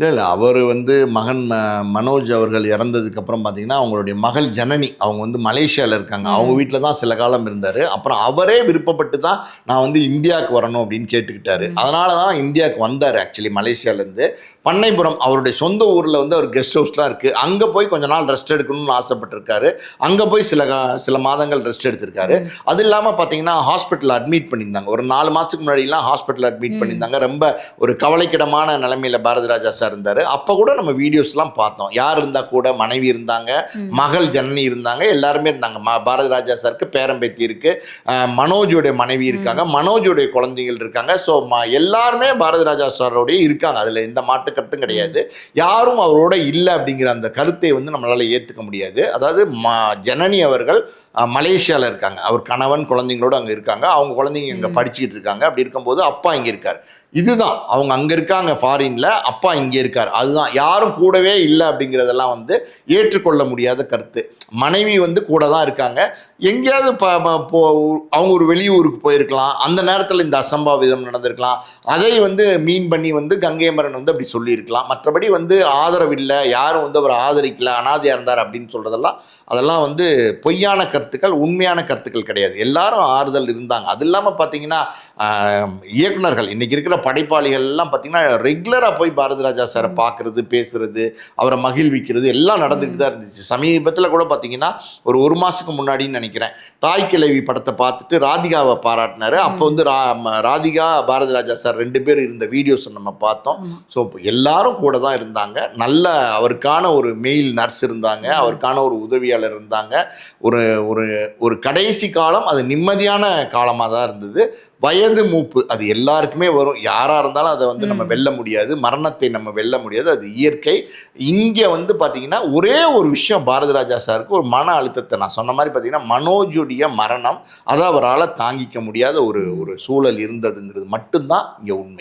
இல்ல. அவரு மகன் மனோஜ் அவர்கள் இறந்ததுக்கப்புறம் பார்த்தீங்கன்னா, அவங்களுடைய மகள் ஜனனி அவங்க மலேசியால இருக்காங்க. அவங்க ம். வீட்ல தான் சில காலம் இருந்தாரு. அப்புறம் அவரே விருப்பப்பட்டு தான் நான் இந்தியாவுக்கு வரணும் அப்படின்னு கேட்டுக்கிட்டாரு. ம். அதனால தான் இந்தியாவுக்கு வந்தாரு ஆக்சுவலி மலேசியாலேருந்து. பண்ணைபுரம் அவருடைய சொந்த ஊர்ல அவர் கெஸ்ட் ஹவுஸ்லாம் இருக்கு. அங்க போய் கொஞ்ச நாள் ரெஸ்ட் எடுக்கணும்னு ஆசைப்பட்டிருக்காரு. அங்க போய் சில மாதங்கள் ரெஸ்ட் எடுத்திருக்காரு. ம். அது இல்லாம பார்த்தீங்கன்னா, ஹாஸ்பிட்டல்ல அட்மிட் பண்ணியிருந்தாங்க. ஒரு 4 மாசத்துக்கு முன்னாடிலாம் ஹாஸ்பிட்டல்ல அட்மிட் ம். பண்ணியிருந்தாங்க. ரொம்ப ஒரு கவலைக்கிடமான நிலைமையில பாரதி ராஜா சார் இருந்தாரு. அப்ப கூட நம்ம வீடியோஸ்லாம் பார்த்தோம். யார் இருந்தா கூட மனைவி இருந்தாங்க, ம். மகள் ஜனனி இருந்தாங்க, எல்லாருமே இருந்தாங்க. பாரதி ராஜா சாருக்கு பேரம்பேத்தி இருக்கு, மனோஜோடைய மனைவி இருக்காங்க, மனோஜோடைய குழந்தைகள் இருக்காங்க. ஸோ எல்லாருமே பாரதி ராஜா சாரோடய இருக்காங்க. அதுல எந்த மாட்டு கருத்தும் கிடையாது. யாரும் அவரோட இல்லை அப்படிங்கிற அந்த கருத்தை நம்மளால ஏத்துக்க முடியாது. அதாவது ஜனனி அவர்கள் மலேசியாவில் இருக்காங்க. அவர் கணவன் குழந்தைங்களோடு அங்கே இருக்காங்க. அவங்க குழந்தைங்க இங்கே படிச்சுக்கிட்டு இருக்காங்க. அப்படி இருக்கும்போது அப்பா இங்கே இருக்கார். இதுதான் அவங்க அங்கே இருக்காங்க ஃபாரினில், அப்பா இங்கே இருக்கார். அதுதான் யாரும் கூடவே இல்லை அப்படிங்கிறதெல்லாம் ஏற்றுக்கொள்ள முடியாத கருத்து. மனைவி கூட தான் இருக்காங்க. எங்கேயாவது அவங்க ஒரு வெளியூருக்கு போயிருக்கலாம். அந்த நேரத்தில் இந்த அசம்பாவிதம் நடந்திருக்கலாம். அதை மீன் பண்ணி கங்கைமரன் அப்படி சொல்லியிருக்கலாம். மற்றபடி ஆதரவு இல்லை, யாரும் அவர் ஆதரிக்கல, அனாதையாக இருந்தார் அப்படின்னு சொல்கிறதெல்லாம் அதெல்லாம் பொய்யான கருத்துக்கள், உண்மையான கருத்துக்கள் கிடையாது. எல்லாரும் ஆறுதல் இருந்தாங்க. அது இல்லாமல் பார்த்தீங்கன்னா, இயக்குனர்கள் இன்றைக்கி இருக்கிற படைப்பாளிகள் எல்லாம் பார்த்தீங்கன்னா ரெகுலராக போய் பாரதி ராஜா சாரை பார்க்குறது, பேசுறது, அவரை மகிழ்விக்கிறது எல்லாம் நடந்துகிட்டு தான் இருந்துச்சு. சமீபத்தில் கூட பார்த்தீங்கன்னா ஒரு மாதத்துக்கு முன்னாடின்னு நினைக்கிறேன், தாய் கிழவி படத்தை பார்த்துட்டு ராதிகாவை பாராட்டினார். அப்போ ராதிகா பாரதி ராஜா சார் 2 பேர் இருந்த வீடியோஸை நம்ம பார்த்தோம். ஸோ எல்லாரும் கூட தான் இருந்தாங்க. நல்ல அவருக்கான ஒரு மெயில் நர்ஸ் இருந்தாங்க, அவருக்கான ஒரு உதவியாளர் இருந்தாங்க. ஒரு ஒரு ஒரு கடைசி காலம் அது நிம்மதியான காலமாக தான் இருந்தது. வயது மூப்பு அது எல்லாருக்குமே வரும். யாராக இருந்தாலும் அதை நம்ம வெல்ல முடியாது. மரணத்தை நம்ம வெல்ல முடியாது, அது இயற்கை. இங்கே பார்த்தீங்கன்னா ஒரே ஒரு விஷயம், பாரதி ராஜா சாருக்கு ஒரு மன அழுத்தத்தை, நான் சொன்ன மாதிரி பார்த்தீங்கன்னா மனோஜுடைய மரணம், அதை அவரால் தாங்கிக்க முடியாத ஒரு சூழல் இருந்ததுங்கிறது மட்டும்தான் இங்கே உண்மை.